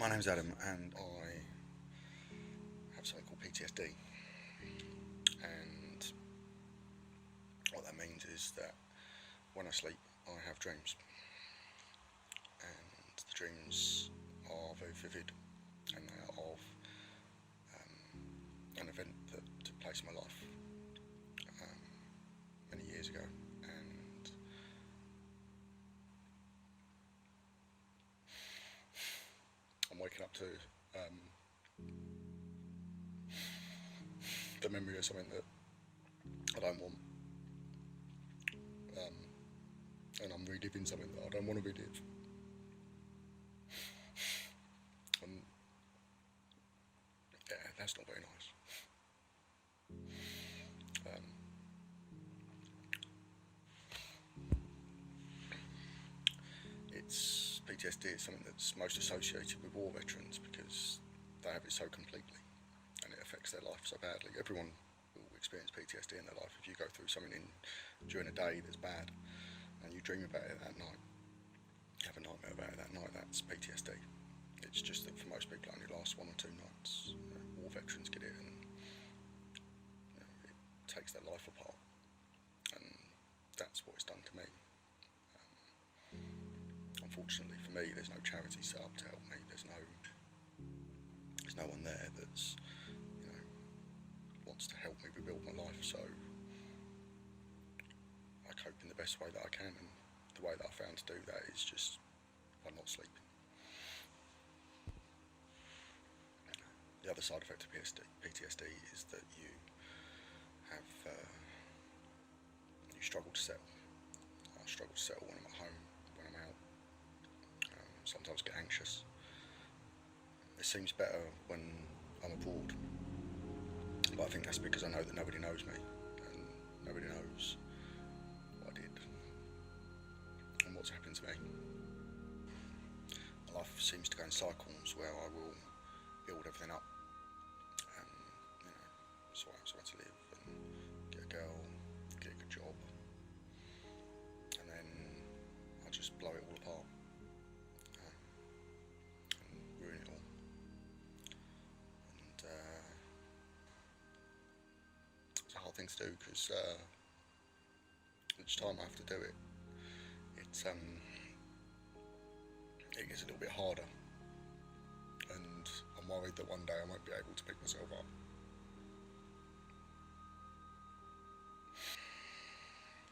My name's Adam, and I have something called PTSD. And what that means is that when I sleep, I have dreams. And the dreams are very vivid, and they are of an event that took place in my life um, many years ago. And I'm waking up to the memory of something that I don't want, um, and I'm reliving something that I don't want to relive. And yeah, that's not very nice. Um, it's PTSD is something that's most associated with war veterans because they have it so completely, and it affects their life so badly. Everyone will experience PTSD in their life. If you go through something during a day that's bad, and you dream about it that night, you have a nightmare about it that night, that's PTSD. It's just that for most people it only lasts 1 or 2 nights. War veterans get it, and it takes their life apart, and that's what it's done to me. Unfortunately for me, there's no charity set up to help me. There's no one there that's wants to help me rebuild my life. So I cope in the best way that I can, and the way that I found to do that is just by not sleeping. The other side effect of PTSD is that you struggle to settle. I struggle to settle when I'm at home, when I'm out. Sometimes get anxious. It seems better when I'm abroad, but I think that's because I know that nobody knows me, and nobody knows what I did and what's happened to me. My life seems to go in cycles where I will build everything up and sort out somewhere to live and get a girl, get a good job, and then I just blow it all apart and ruin it all. And it's a hard thing to do because each time I have to do it, it gets a little bit harder, and I'm worried that one day I won't be able to pick myself up.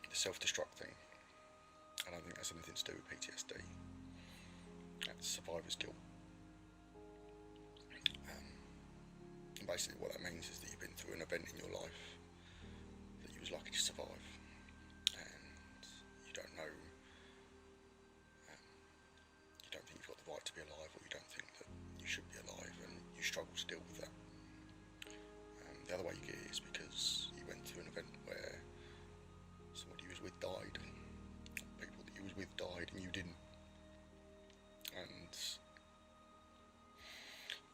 The self-destruct thing, I don't think that's anything to do with PTSD. That's survivor's guilt. And basically what that means is that you've been through an event in your life that you was lucky to survive, and you don't know, you don't think you've got the right to be alive, or you don't think that you should be alive, and you struggle to deal with that. The other way you get it is because you went through an event where somebody you was with died, people that you was with died and you didn't, and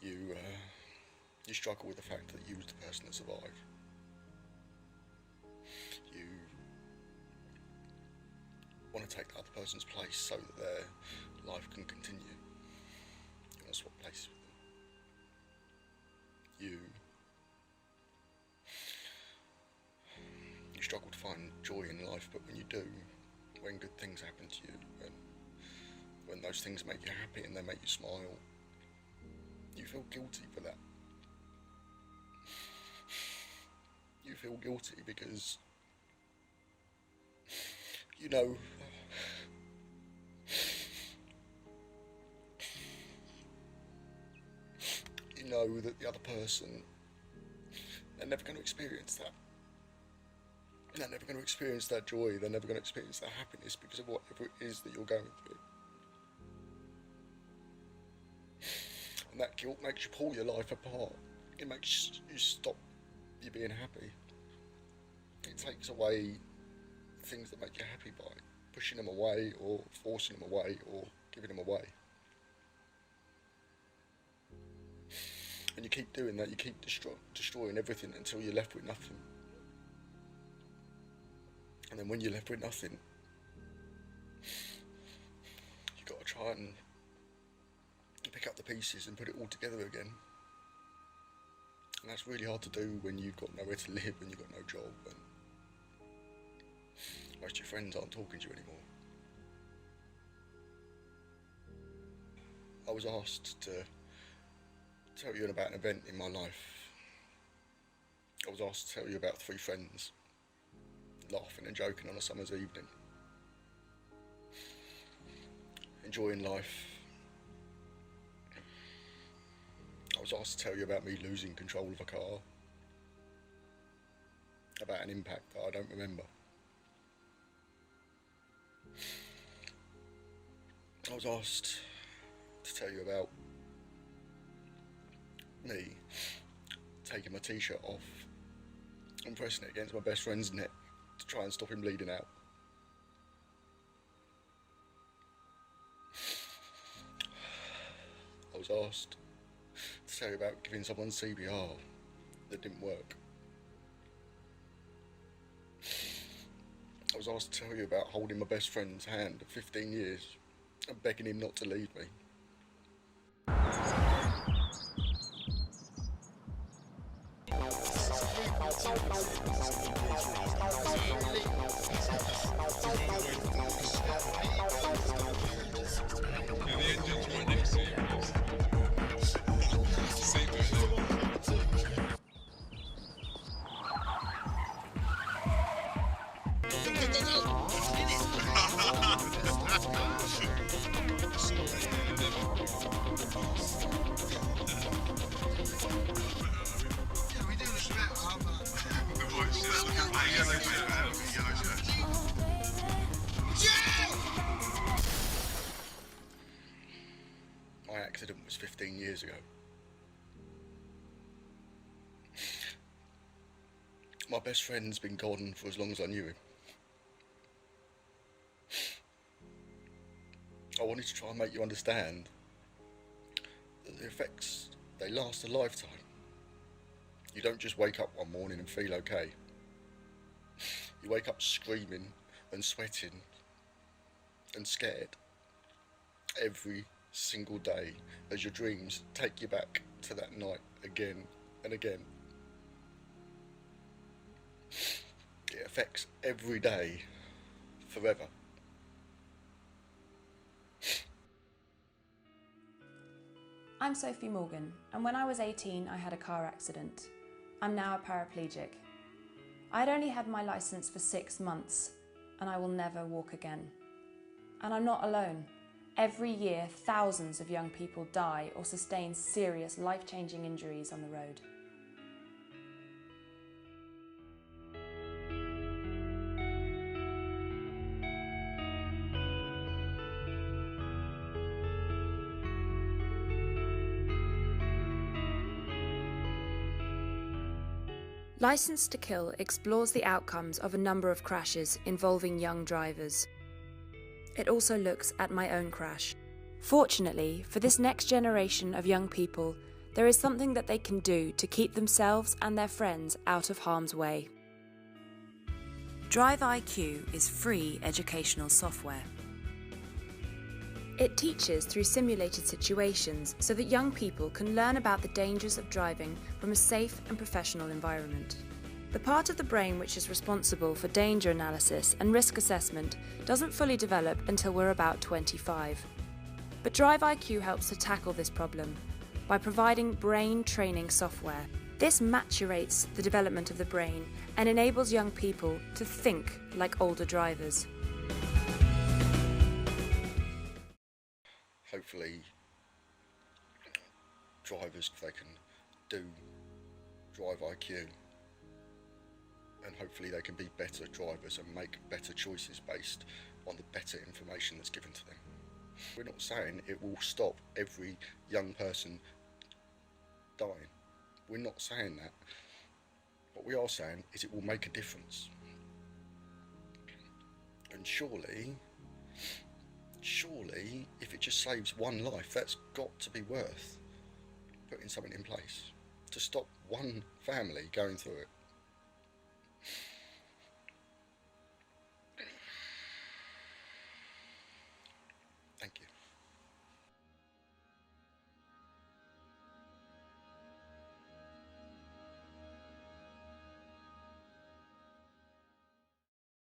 you struggle with the fact that you was the person that survived. You want to take the other person's place so that their life can continue. You want to swap places with them. You struggle to find joy in life, but when you do, when good things happen to you, and when those things make you happy and they make you smile, you feel guilty for that. You feel guilty because you know that the other person, they're never going to experience that. They're never going to experience that joy, they're never going to experience that happiness because of whatever it is that you're going through. And that guilt makes you pull your life apart. It makes you stop you being happy. It takes away things that make you happy by pushing them away, or forcing them away, or giving them away. And you keep doing that, you keep destroying everything until you're left with nothing. And then when you're left with nothing, you've got to try and pick pick up the pieces and put it all together again. And that's really hard to do when you've got nowhere to live and you've got no job and most of your friends aren't talking to you anymore. I was asked to tell you about an event in my life. I was asked to tell you about 3 friends laughing and joking on a summer's evening, enjoying life. I was asked to tell you about me losing control of a car, about an impact that I don't remember. I was asked to tell you about me taking my t-shirt off and pressing it against my best friend's neck to try and stop him bleeding out. I was asked to tell you about giving someone CPR that didn't work. I was asked to tell you about holding my best friend's hand for 15 years and begging him not to leave me. My accident was 15 years ago. My best friend's been gone for as long as I knew him. I wanted to try and make you understand that the effects, they last a lifetime. You don't just wake up one morning and feel okay. You wake up screaming and sweating and scared every single day as your dreams take you back to that night again and again. It affects every day forever. I'm Sophie Morgan, and when I was 18 I had a car accident. I'm now a paraplegic. I'd only had my licence for 6 months, and I will never walk again. And I'm not alone. Every year, thousands of young people die or sustain serious life-changing injuries on the road. Licence to Kill explores the outcomes of a number of crashes involving young drivers. It also looks at my own crash. Fortunately, for this next generation of young people, there is something that they can do to keep themselves and their friends out of harm's way. DriveIQ is free educational software. It teaches through simulated situations so that young people can learn about the dangers of driving from a safe and professional environment. The part of the brain which is responsible for danger analysis and risk assessment doesn't fully develop until we're about 25. But DriveIQ helps to tackle this problem by providing brain training software. This maturates the development of the brain and enables young people to think like older drivers. Hopefully, drivers, they can do DriveIQ, and hopefully they can be better drivers and make better choices based on the better information that's given to them. We're not saying it will stop every young person dying. We're not saying that. What we are saying is it will make a difference. And surely, if it just saves one life, that's got to be worth putting something in place to stop one family going through it.